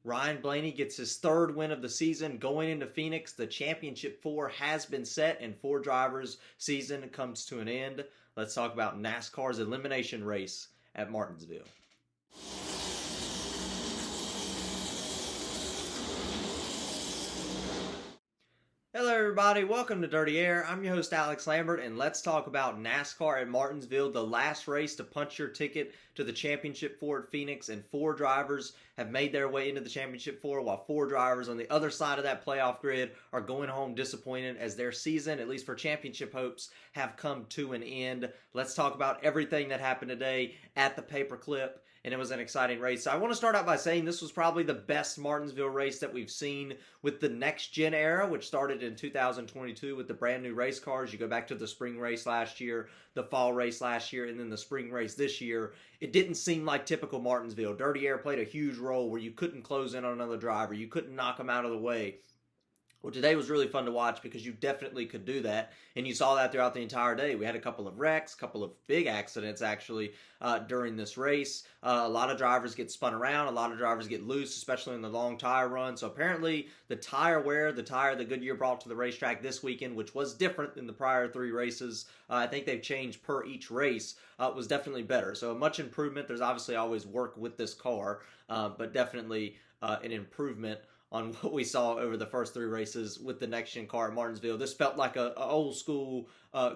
Ryan Blaney gets his third win of the season going into Phoenix. The championship 4 has been set and 4 drivers' season comes to an end. Let's talk about NASCAR's elimination race at Martinsville. Hello everybody, welcome to Dirty Air. I'm your host Alex Lambert, and let's talk about NASCAR at Martinsville, the last race to punch your ticket to the Championship 4 at Phoenix, and 4 drivers have made their way into the Championship 4, while 4 drivers on the other side of that playoff grid are going home disappointed as their season, at least for championship hopes, have come to an end. Let's talk about everything that happened today at the paperclip, and it was an exciting race. So I want to start out by saying this was probably the best Martinsville race that we've seen with the next-gen era, which started in 2022 with the brand new race cars. You go back to the spring race last year, the fall race last year, and then the spring race this year. It didn't seem like typical Martinsville. Dirty Air played a huge role where you couldn't close in on another driver. You couldn't knock them out of the way. Well, today was really fun to watch because you definitely could do that, and you saw that throughout the entire day. We had a couple of wrecks, a couple of big accidents, actually, during this race. A lot of drivers get spun around. A lot of drivers get loose, especially in the long tire run. So apparently the tire wear, the tire that Goodyear brought to the racetrack this weekend, which was different than the prior 3 races, I think they've changed per each race, was definitely better. So a much improvement. There's obviously always work with this car, but definitely an improvement on what we saw over the first 3 races with the next-gen car at Martinsville. This felt like a old-school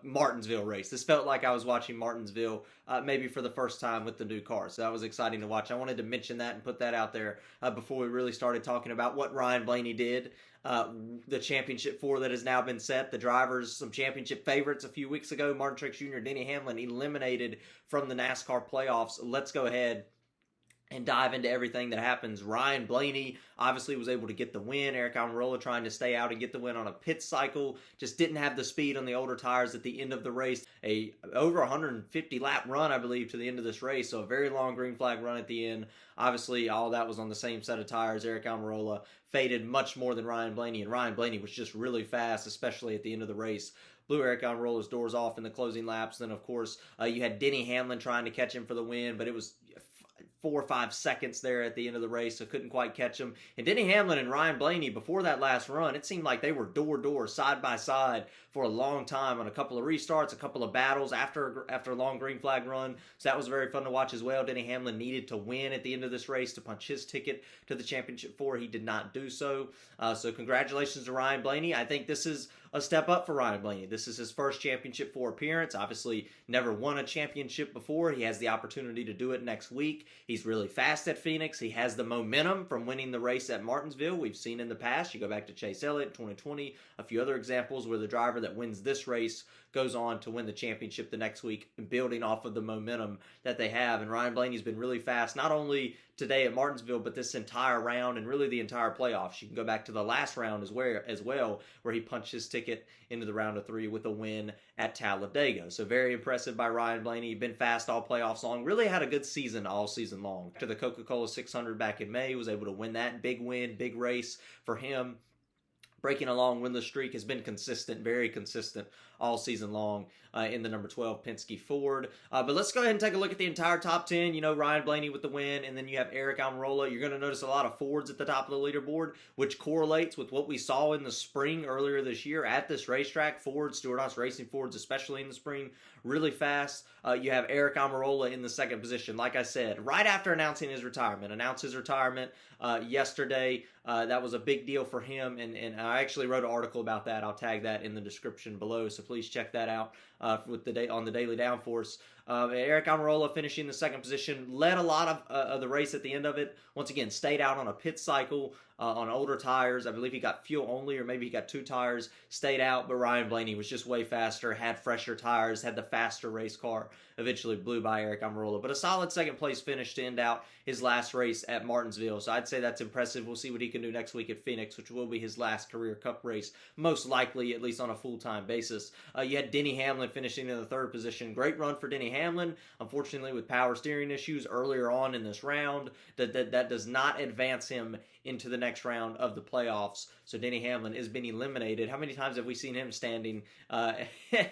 Martinsville race. This felt like I was watching Martinsville maybe for the first time with the new car. So that was exciting to watch. I wanted to mention that and put that out there before we really started talking about what Ryan Blaney did. The championship 4 that has now been set. The drivers, some championship favorites a few weeks ago, Martin Truex Jr., Denny Hamlin, eliminated from the NASCAR playoffs. Let's go ahead and dive into everything that happens. Ryan Blaney obviously was able to get the win. Aric Almirola trying to stay out and get the win on a pit cycle. Just didn't have the speed on the older tires at the end of the race. Over 150 lap run, I believe, to the end of this race. So a very long green flag run at the end. Obviously, all that was on the same set of tires. Aric Almirola faded much more than Ryan Blaney, and Ryan Blaney was just really fast, especially at the end of the race. Blew Aric Almirola's doors off in the closing laps. Then, of course, you had Denny Hamlin trying to catch him for the win, but it was 4 or 5 seconds there at the end of the race, so couldn't quite catch him. And Denny Hamlin and Ryan Blaney, before that last run, it seemed like they were door-to-door, side-by-side for a long time on a couple of restarts, a couple of battles after a long green flag run. So that was very fun to watch as well. Denny Hamlin needed to win at the end of this race to punch his ticket to the Championship 4. He did not do so. So congratulations to Ryan Blaney. I think this is a step up for Ryan Blaney. This is his first Championship 4 appearance. Obviously, never won a championship before. He has the opportunity to do it next week. He's really fast at Phoenix. He has the momentum from winning the race at Martinsville. We've seen in the past. You go back to Chase Elliott, 2020, a few other examples where the driver that wins this race goes on to win the championship the next week, building off of the momentum that they have. And Ryan Blaney's been really fast, not only today at Martinsville, but this entire round and really the entire playoffs. You can go back to the last round as well, where he punched his ticket into the round of 3 with a win at Talladega. So very impressive by Ryan Blaney. Been fast all playoffs long. Really had a good season all season long. After the Coca-Cola 600 back in May, was able to win that. Big win, big race for him. Breaking a long winless streak, has been consistent, very consistent all season long in the number 12 Penske Ford. But let's go ahead and take a look at the entire top 10. You know, Ryan Blaney with the win, and then you have Aric Almirola. You're going to notice a lot of Fords at the top of the leaderboard, which correlates with what we saw in the spring earlier this year at this racetrack. Ford, Stewart-Haas Racing Fords, especially in the spring, really fast. You have Aric Almirola in the second position. Like I said, right after announcing his retirement, yesterday. That was a big deal for him, and I actually wrote an article about that. I'll tag that in the description below, so please check that out on the Daily Downforce. Aric Almirola finishing the second position, led a lot of the race at the end of it. Once again, stayed out on a pit cycle on older tires. I believe he got fuel only, or maybe he got 2 tires, stayed out, but Ryan Blaney was just way faster, had fresher tires, had the faster race car, eventually blew by Aric Almirola. But a solid second place finish to end out his last race at Martinsville. So I'd say that's impressive. We'll see what he can do next week at Phoenix, which will be his last career cup race, most likely, at least on a full-time basis. You had Denny Hamlin finishing in the third position. Great run for Denny Hamlin, unfortunately with power steering issues earlier on in this round, that does not advance him into the next round of the playoffs. So Denny Hamlin has been eliminated. How many times have we seen him standing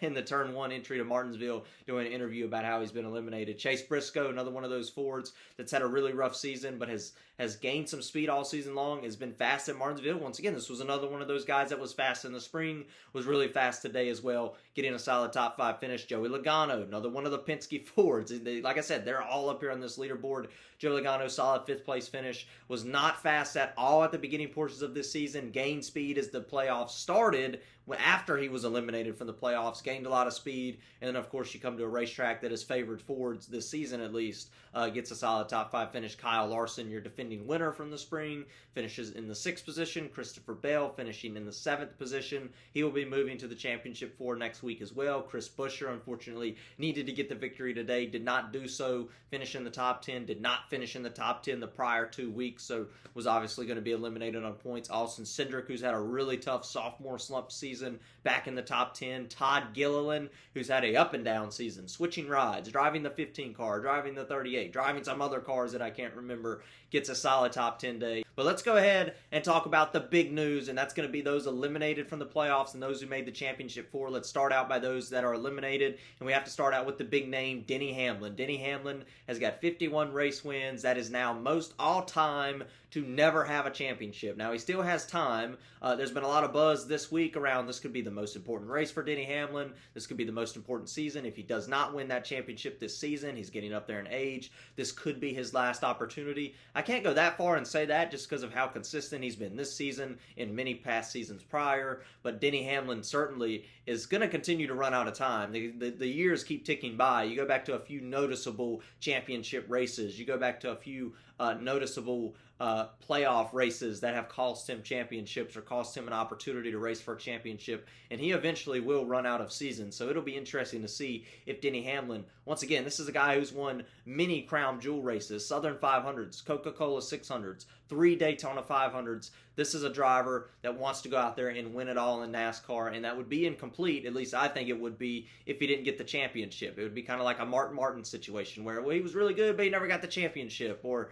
in the turn 1 entry to Martinsville doing an interview about how he's been eliminated? Chase Briscoe, another one of those Fords that's had a really rough season but has gained some speed all season long, has been fast at Martinsville. Once again, this was another one of those guys that was fast in the spring, was really fast today as well, getting a solid top 5 finish. Joey Logano, another one of the Penske Fords. Like I said, they're all up here on this leaderboard. Joey Logano, solid 5th place finish, was not fast at all at the beginning portions of this season, gained speed as the playoffs started. After he was eliminated from the playoffs, gained a lot of speed, and then of course you come to a racetrack that has favored Fords this season at least, gets a solid top 5 finish. Kyle Larson, your defending winner from the spring, finishes in the 6th position. Christopher Bell finishing in the 7th position. He will be moving to the championship 4 next week as well. Chris Buescher, unfortunately, needed to get the victory today, did not do so, finish in the top 10, did not finish in the top 10 the prior 2 weeks, so was obviously going to be eliminated on points. Austin Cindric, who's had a really tough sophomore slump season, back in the top 10. Todd Gilliland, who's had a up and down season, switching rides, driving the 15 car, driving the 38, driving some other cars that I can't remember, gets a solid top 10 day. But let's go ahead and talk about the big news, and that's going to be those eliminated from the playoffs and those who made the championship 4. Let's start out by those that are eliminated, and we have to start out with the big name, Denny Hamlin. Denny Hamlin has got 51 race wins. That is now most all-time to never have a championship. Now, he still has time. There's been a lot of buzz this week around this could be the most important race for Denny Hamlin. This could be the most important season. If he does not win that championship this season, he's getting up there in age. This could be his last opportunity. I can't go that far and say that just because of how consistent he's been this season and many past seasons prior, but Denny Hamlin certainly is going to continue to run out of time. The years keep ticking by. You go back to a few noticeable championship races. You go back to a few noticeable playoff races that have cost him championships or cost him an opportunity to race for a championship, and he eventually will run out of season. So it'll be interesting to see if Denny Hamlin, once again, this is a guy who's won many Crown Jewel races, Southern 500s, Coca-Cola 600s, 3 Daytona 500s. This is a driver that wants to go out there and win it all in NASCAR, and that would be incomplete, at least I think it would be, if he didn't get the championship. It would be kind of like a Martin situation where, well, he was really good, but he never got the championship. Or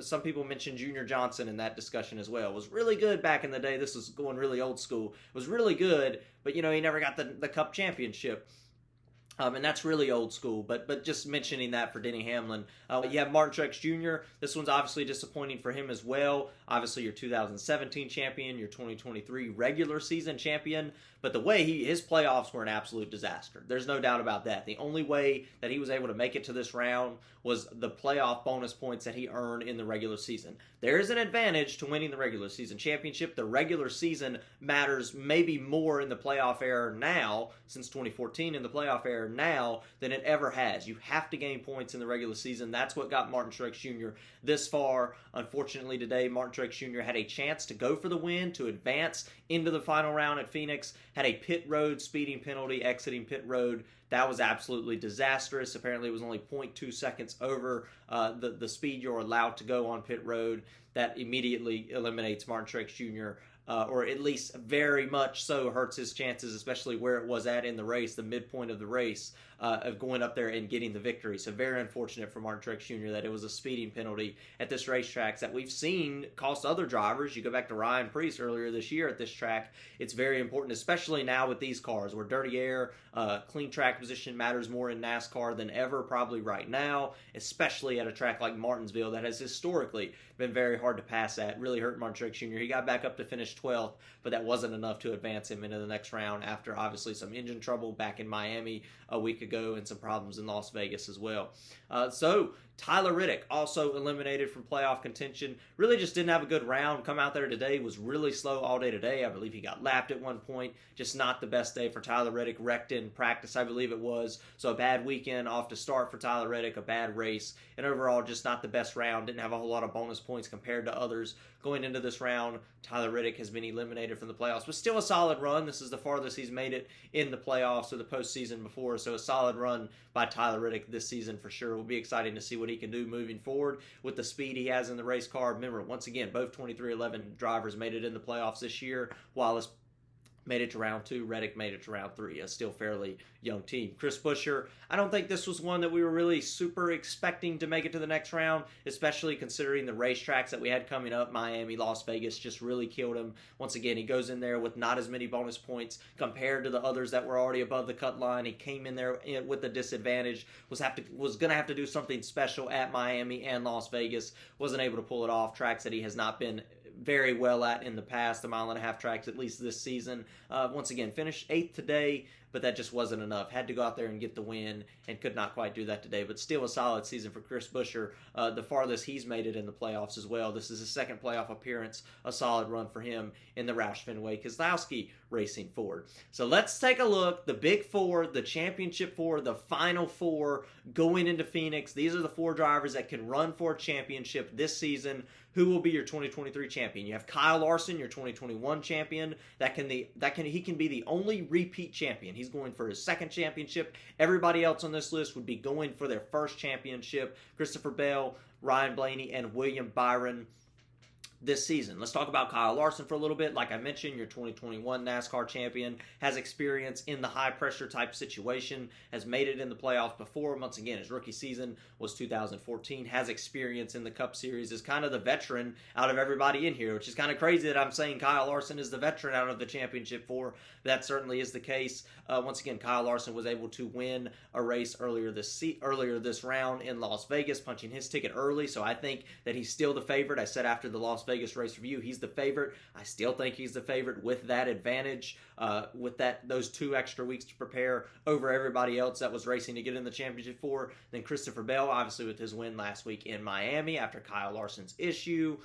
some people mentioned Junior Johnson in that discussion as well. Was really good back in the day. This was going really old school. Was really good, but he never got the Cup championship. And that's really old school, but just mentioning that for Denny Hamlin. You have Martin Truex Jr. This one's obviously disappointing for him as well. Obviously, your 2017 champion, your 2023 regular season champion. But the way his playoffs were an absolute disaster. There's no doubt about that. The only way that he was able to make it to this round was the playoff bonus points that he earned in the regular season. There is an advantage to winning the regular season championship. The regular season matters maybe more in the playoff era now, since 2014 in the playoff era now, than it ever has. You have to gain points in the regular season. That's what got Martin Truex Jr. this far. Unfortunately today, Martin Truex Jr. had a chance to go for the win, to advance into the final round at Phoenix, had a pit road speeding penalty exiting pit road. That was absolutely disastrous. Apparently it was only 0.2 seconds over the speed you're allowed to go on pit road. That immediately eliminates Martin Truex Jr., or at least very much so hurts his chances, especially where it was at in the race, the midpoint of the race, of going up there and getting the victory. So very unfortunate for Martin Truex Jr. that it was a speeding penalty at this racetrack that we've seen cost other drivers. You go back to Ryan Preece earlier this year at this track. It's very important, especially now with these cars where dirty air, clean track position matters more in NASCAR than ever probably right now, especially at a track like Martinsville that has historically been very hard to pass at. Really hurt Martin Truex Jr. He got back up to finish 12th, but that wasn't enough to advance him into the next round after obviously some engine trouble back in Miami a week ago and some problems in Las Vegas as well. So Tyler Reddick also eliminated from playoff contention. Really just didn't have a good round. Come out there today, was really slow all day today. I believe he got lapped at one point. Just not the best day for Tyler Reddick. Wrecked in practice, I believe it was. So a bad weekend off to start for Tyler Reddick, a bad race, and overall just not the best round. Didn't have a whole lot of bonus points compared to others. Going into this round, Tyler Reddick has been eliminated from the playoffs, but still a solid run. This is the farthest he's made it in the playoffs or the postseason before, so a solid run by Tyler Reddick this season for sure. Will be exciting to see what he can do moving forward with the speed he has in the race car. Remember, once again, both 2311 drivers made it in the playoffs this year. Wallace made it to round 2. Reddick made it to round 3. A still fairly young team. Chris Buescher, I don't think this was one that we were really super expecting to make it to the next round, especially considering the racetracks that we had coming up. Miami, Las Vegas just really killed him. Once again, he goes in there with not as many bonus points compared to the others that were already above the cut line. He came in there with a disadvantage, was going to have to do something special at Miami and Las Vegas. Wasn't able to pull it off. Tracks that he has not been very well at in the past, the mile-and-a-half tracks, at least this season. Once again, finished 8th today, but that just wasn't enough. Had to go out there and get the win, and could not quite do that today. But still a solid season for Chris Buescher. The farthest he's made it in the playoffs as well. This is his second playoff appearance. A solid run for him in the Roush Fenway Keselowski Racing Ford. So let's take a look. The Big Four, the Championship Four, the Final Four going into Phoenix. These are the 4 drivers that can run for a championship this season. Who will be your 2023 champion? You have Kyle Larson, your 2021 champion. He can be the only repeat champion. He's going for his second championship. Everybody else on this list would be going for their first championship. Christopher Bell, Ryan Blaney, and William Byron this season. Let's talk about Kyle Larson for a little bit. Like I mentioned, your 2021 NASCAR champion, has experience in the high-pressure type situation, has made it in the playoffs before. Once again, his rookie season was 2014, has experience in the Cup Series, is kind of the veteran out of everybody in here, which is kind of crazy that I'm saying Kyle Larson is the veteran out of the Championship 4. That certainly is the case. Once again, Kyle Larson was able to win a race earlier this round in Las Vegas, punching his ticket early, so I think that he's still the favorite. I said after the Las Vegas race review, he's the favorite. I still think he's the favorite with that advantage, with those 2 extra weeks to prepare over everybody else that was racing to get in the Championship 4. Then Christopher Bell, obviously with his win last week in Miami after Kyle Larson's issue,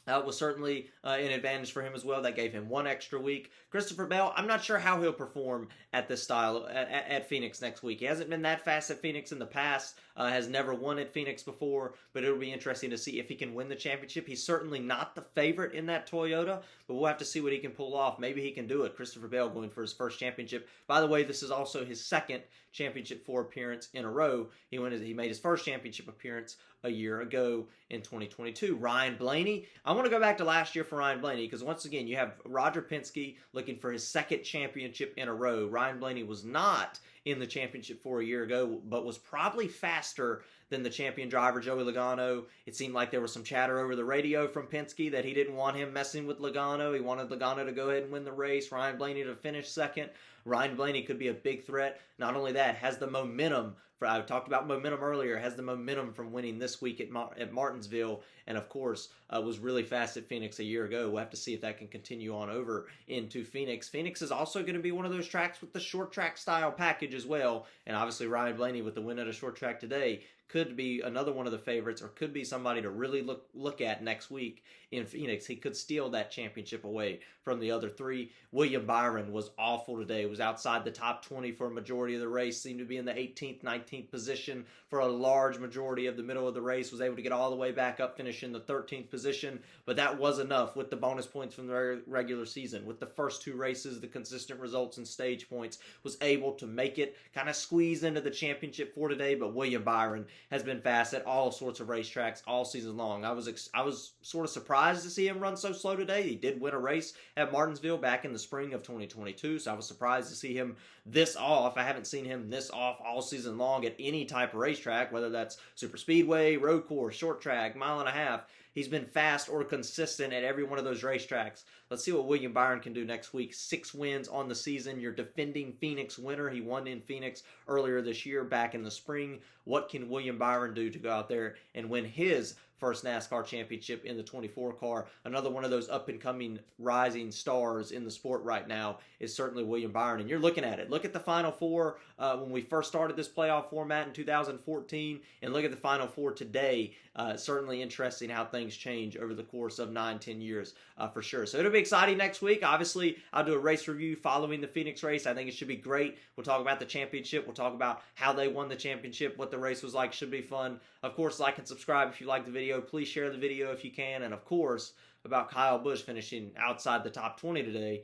was certainly an advantage for him as well. That gave him 1 extra week. Christopher Bell, I'm not sure how he'll perform at this style at Phoenix next week. He hasn't been that fast at Phoenix in the past, has never won at Phoenix before, but it'll be interesting to see if he can win the championship. He's certainly not the favorite in that Toyota, but we'll have to see what he can pull off. Maybe he can do it. Christopher Bell going for his first championship. By the way, this is also his second Championship 4 appearance in a row. He made his first championship appearance a year ago in 2022. Ryan Blaney, I want to go back to last year for Ryan Blaney, because once again, you have Roger Penske looking for his second championship in a row. Ryan Blaney was not in the Championship 4 a year ago, but was probably faster than the champion driver, Joey Logano. It seemed like there was some chatter over the radio from Penske that he didn't want him messing with Logano. He wanted Logano to go ahead and win the race, Ryan Blaney to finish second. Ryan Blaney could be a big threat. Not only that, has the momentum. I talked about momentum earlier. Has the momentum from winning this week at Martinsville, and of course was really fast at Phoenix a year ago. We'll have to see if that can continue on over into Phoenix. Phoenix is also going to be one of those tracks with the short track style package as well, and obviously Ryan Blaney with the win at a short track today could be another one of the favorites, or could be somebody to really look at next week in Phoenix. He could steal that championship away from the other 3. William Byron was awful today. Was outside the top 20 for a majority of the race. Seemed to be in the 18th, 19th position for a large majority of the middle of the race. Was able to get all the way back up, finish in the 13th position. But that was enough with the bonus points from the regular season. With the first 2 races, the consistent results and stage points, was able to make it, kind of squeeze into the Championship 4 today. But William Byron has been fast at all sorts of racetracks all season long. I was sort of surprised to see him run so slow today. He did win a race at Martinsville back in the spring of 2022, so I was surprised to see him this off. I haven't seen him this off all season long at any type of racetrack, whether that's super speedway, road course, short track, mile-and-a-half. He's been fast or consistent at every one of those racetracks. Let's see what William Byron can do next week. 6 wins on the season. Your defending Phoenix winner. He won in Phoenix earlier this year, back in the spring. What can William Byron do to go out there and win his first NASCAR championship in the 24 car? Another one of those up-and-coming rising stars in the sport right now is certainly William Byron. And you're looking at it. Look at the Final Four when we first started this playoff format in 2014, and look at the Final Four today. Certainly interesting how things change over the course of 9-10 years for sure. So it'll be exciting next week. Obviously, I'll do a race review following the Phoenix race. I think it should be great. We'll talk about the championship. We'll talk about how they won the championship, what the race was like. Should be fun. Of course, like and subscribe if you like the video. Please share the video if you can. And of course, about Kyle Busch finishing outside the top 20 today,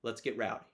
let's get rowdy.